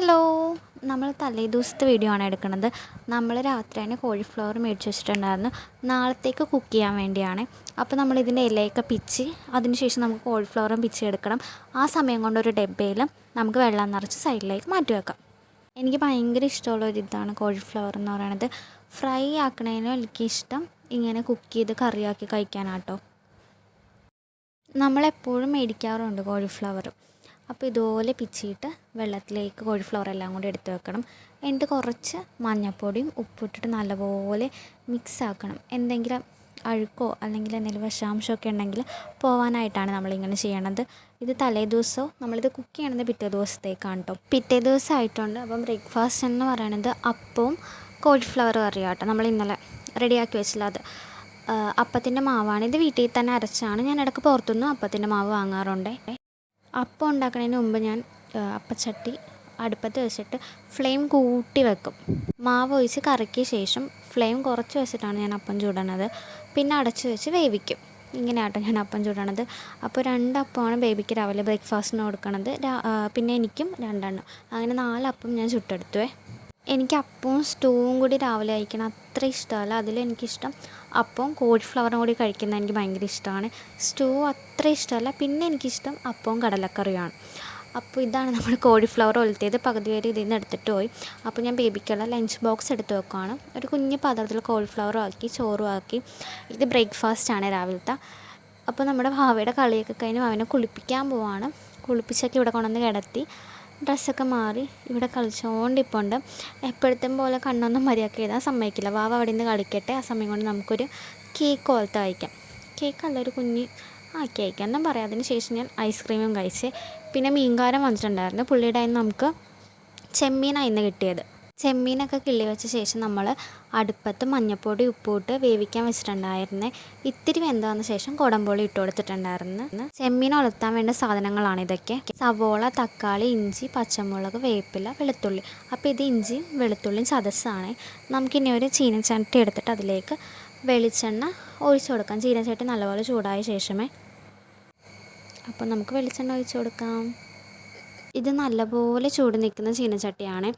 Hello, നമ്മൾ തലേദിവസത്തെ video ആണ് എടുക്കുന്നത്. നമ്മൾ രാത്രി തന്നെ കോളിഫ്ലവർ മേടിച്ച് വെച്ചിട്ടുണ്ടായിരുന്നു, നാളത്തേക്ക് കുക്ക് ചെയ്യാൻ വേണ്ടിയാണ്. അപ്പോൾ നമ്മളിതിൻ്റെ ഇലയൊക്കെ പിച്ചി അതിനുശേഷം നമുക്ക് കോളിഫ്ലവറും പിച്ചി എടുക്കണം. ആ സമയം കൊണ്ട് ഒരു ഡബ്ബയിൽ നമുക്ക് വെള്ളം നിറച്ച് സൈഡിലേക്ക് മാറ്റി വെക്കാം. എനിക്ക് ഭയങ്കര ഇഷ്ടമുള്ളൊരിതാണ് കോളിഫ്ലവർ എന്ന് പറയുന്നത്. ഫ്രൈ ആക്കണേനും എനിക്കിഷ്ടം ഇങ്ങനെ കുക്ക് ചെയ്ത് കറിയാക്കി കഴിക്കാനാട്ടോ. നമ്മളെപ്പോഴും മേടിക്കാറുണ്ട് കോളിഫ്ലവർ. അപ്പോൾ ഇതുപോലെ പിച്ചിയിട്ട് വെള്ളത്തിലേക്ക് കോളിഫ്ലവർ എല്ലാം കൂടി എടുത്ത് വെക്കണം. എന്നിട്ട് കുറച്ച് മഞ്ഞൾപ്പൊടിയും ഉപ്പിട്ടിട്ട് നല്ലപോലെ മിക്സ് ആക്കണം. എന്തെങ്കിലും അഴുക്കോ അല്ലെങ്കിൽ എന്തെങ്കിലും വിഷാംശമൊക്കെ ഉണ്ടെങ്കിൽ പോകാനായിട്ടാണ് നമ്മളിങ്ങനെ ചെയ്യണത്. ഇത് തലേ ദിവസമോ നമ്മളിത് കുക്ക് ചെയ്യണത് പിറ്റേ ദിവസത്തേക്കാണ് കേട്ടോ. പിറ്റേ ദിവസമായിട്ടുണ്ട്. അപ്പം ബ്രേക്ക്ഫാസ്റ്റ് എന്ന് പറയണത് അപ്പവും കോളിഫ്ലവർ കറിയാണ് കേട്ടോ. നമ്മൾ ഇന്നലെ റെഡിയാക്കി വെച്ചില്ല അത്. അപ്പത്തിൻ്റെ മാവാണ്. ഇത് വീട്ടിൽ തന്നെ അരച്ചാണ്. ഞാൻ ഇടയ്ക്ക് പുറത്തുനിന്ന് അപ്പത്തിൻ്റെ മാവ് വാങ്ങാറുണ്ട്. അപ്പം ഉണ്ടാക്കുന്നതിന് മുമ്പ് ഞാൻ അപ്പച്ചട്ടി അടുപ്പത്ത് വെച്ചിട്ട് ഫ്ലെയിം കൂട്ടി വെക്കും. മാവ് ഒഴിച്ച് കറക്കിയ ശേഷം ഫ്ലെയിം കുറച്ച് വെച്ചിട്ടാണ് ഞാൻ അപ്പം ചുടണത്. പിന്നെ അടച്ച് വെച്ച് വേവിക്കും. ഇങ്ങനെയാട്ടോ ഞാൻ അപ്പം ചുടണത്. അപ്പോൾ 2 അപ്പമാണ് ബേബിക്ക് രാവിലെ ബ്രേക്ക്ഫാസ്റ്റിന് കൊടുക്കണത്. പിന്നെ എനിക്കും 2 അങ്ങനെ 4 അപ്പം ഞാൻ ചുട്ടെടുത്തുവേ. എനിക്ക് അപ്പവും സ്റ്റൂവും കൂടി രാവിലെ കഴിക്കണം അത്ര ഇഷ്ടമല്ല. അതിലെനിക്കിഷ്ടം അപ്പവും കോളിഫ്ലവറും കൂടി കഴിക്കുന്നത് എനിക്ക് ഭയങ്കര ഇഷ്ടമാണ്. സ്റ്റൂ അത്ര ഇഷ്ടമല്ല. പിന്നെ എനിക്കിഷ്ടം അപ്പവും കടലക്കറിയുമാണ്. അപ്പോൾ ഇതാണ് നമ്മൾ കോളിഫ്ലവർ ഒലത്തിയത്. പകുതി വരെ ഇതിൽ നിന്ന് എടുത്തിട്ട് പോയി. അപ്പോൾ ഞാൻ ബേബിക്കുള്ള ലഞ്ച് ബോക്സ് എടുത്ത് വെക്കുകയാണ്. ഒരു കുഞ്ഞ് പാത്രത്തിൽ കോളിഫ്ലവറും ആക്കി ചോറും ആക്കി. ഇത് ബ്രേക്ക്ഫാസ്റ്റാണ് രാവിലത്തെ. അപ്പോൾ നമ്മുടെ ഭാവയുടെ കളിയൊക്കെ കഴിഞ്ഞ് അവനെ കുളിപ്പിക്കാൻ പോവാണ്. കുളിപ്പിച്ചൊക്കെ ഇവിടെ കൊണ്ടുവന്ന് കിടത്തി ഡ്രസ്സൊക്കെ മാറി ഇവിടെ കളിച്ചുകൊണ്ടിപ്പുണ്ട്. എപ്പോഴത്തെ പോലെ കണ്ണൊന്നും മര്യാദയ്ക്ക് എഴുതാൻ സമ്മതിക്കില്ല. വാവ അവിടെ നിന്ന് കളിക്കട്ടെ. ആ സമയം കൊണ്ട് നമുക്കൊരു കേക്ക് പോലത്തെ കഴിക്കാം. കേക്കല്ല, ഒരു കുഞ്ഞ് കേക്ക് എന്നും പറയാം. അതിന് ശേഷം ഞാൻ ഐസ്ക്രീമും കഴിച്ച്. പിന്നെ മീൻകാരൻ വന്നിട്ടുണ്ടായിരുന്നു. പുള്ളിയുടെ കയ്യിൽ നിന്ന് നമുക്ക് ചെമ്മീനാണ് ഇന്ന് കിട്ടിയത്. ചെമ്മീനൊക്കെ കിള്ളി വെച്ച ശേഷം നമ്മൾ അടുപ്പത്ത് മഞ്ഞൾപ്പൊടി ഉപ്പിട്ട് വേവിക്കാൻ വെച്ചിട്ടുണ്ടായിരുന്നേ. ഇത്തിരി വെന്തതിന് ശേഷം കുടംപുളി ഇട്ട് കൊടുത്തിട്ടുണ്ടായിരുന്നു. ചെമ്മീൻ ഉലത്താൻ വേണ്ട സാധനങ്ങളാണ് ഇതൊക്കെ: സവോള, തക്കാളി, ഇഞ്ചി, പച്ചമുളക്, വേപ്പില, വെളുത്തുള്ളി. അപ്പോൾ ഇത് ഇഞ്ചിയും വെളുത്തുള്ളിയും ചതച്ചാണ്. നമുക്കിനി ഒരു ചീനച്ചട്ടി എടുത്തിട്ട് അതിലേക്ക് വെളിച്ചെണ്ണ ഒഴിച്ചു കൊടുക്കാം. ചീനച്ചട്ടി നല്ലപോലെ ചൂടായ ശേഷമേ. അപ്പോൾ നമുക്ക് വെളിച്ചെണ്ണ ഒഴിച്ചു കൊടുക്കാം. ഇത് നല്ലപോലെ ചൂട് നിൽക്കുന്ന ചീനച്ചട്ടിയാണ്.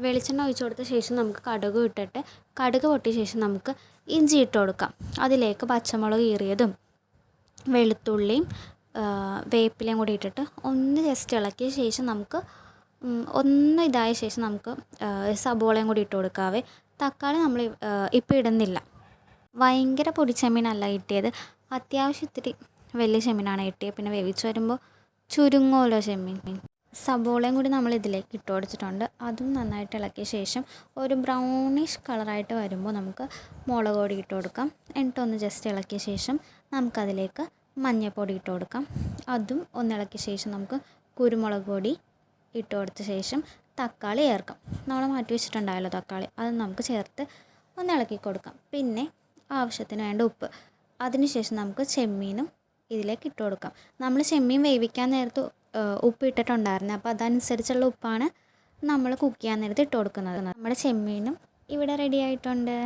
വെളിച്ചെണ്ണ ഒഴിച്ചു കൊടുത്ത ശേഷം നമുക്ക് കടുക് ഇട്ടിട്ട് കടുക് പൊട്ടിയ ശേഷം നമുക്ക് ഇഞ്ചി ഇട്ട് കൊടുക്കാം. അതിലേക്ക് പച്ചമുളക് കീറിയതും വെളുത്തുള്ളിയും വേപ്പിലയും കൂടി ഇട്ടിട്ട് ഒന്ന് ജസ്റ്റ് ഇളക്കിയ ശേഷം നമുക്ക് ഒന്ന് ഇതായ ശേഷം നമുക്ക് സബോളയും കൂടി ഇട്ട് കൊടുക്കാവേ. തക്കാളി നമ്മൾ ഇപ്പോൾ ഇടുന്നില്ല. ഭയങ്കര പൊടിച്ചെമ്മീനല്ല കിട്ടിയത്, അത്യാവശ്യം ഇത്തിരി വലിയ ചെമ്മീനാണ് കിട്ടിയത്. പിന്നെ വേവിച്ച് വരുമ്പോൾ ചുരുങ്ങുമല്ലോ ചെമ്മീൻ. സബോളയും കൂടി നമ്മൾ ഇതിലേക്ക് ഇട്ട് കൊടുത്തിട്ടുണ്ട്. അതും നന്നായിട്ട് ഇളക്കിയ ശേഷം ഒരു ബ്രൗണിഷ് കളറായിട്ട് വരുമ്പോൾ നമുക്ക് മുളക് പൊടി ഇട്ട് കൊടുക്കാം. എന്നിട്ടൊന്ന് ജസ്റ്റ് ഇളക്കിയ ശേഷം നമുക്കതിലേക്ക് മഞ്ഞൾപ്പൊടി ഇട്ട് കൊടുക്കാം. അതും ഒന്ന് ഇളക്കിയ ശേഷം നമുക്ക് കുരുമുളക് പൊടി ഇട്ട് കൊടുത്ത ശേഷം തക്കാളി ചേർക്കാം. നമ്മൾ മാറ്റി വെച്ചിട്ടുണ്ടായല്ലോ തക്കാളി, അത് നമുക്ക് ചേർത്ത് ഒന്ന് ഇളക്കി കൊടുക്കാം. പിന്നെ ആവശ്യത്തിന് വേണ്ട ഉപ്പ്. അതിനുശേഷം നമുക്ക് ചെമ്മീനും ഇതിലേക്ക് ഇട്ട് കൊടുക്കാം. നമ്മൾ ചെമ്മീൻ വേവിക്കാൻ നേരത്ത് ഉപ്പ് ഇട്ടിട്ടുണ്ടായിരുന്നു. അപ്പോൾ അതനുസരിച്ചുള്ള ഉപ്പാണ് നമ്മൾ കുക്ക് ചെയ്യാൻ നേരത്ത് ഇട്ട് കൊടുക്കുന്നത്. നമ്മുടെ ചെമ്മീനും ഇവിടെ റെഡി ആയിട്ടുണ്ട്.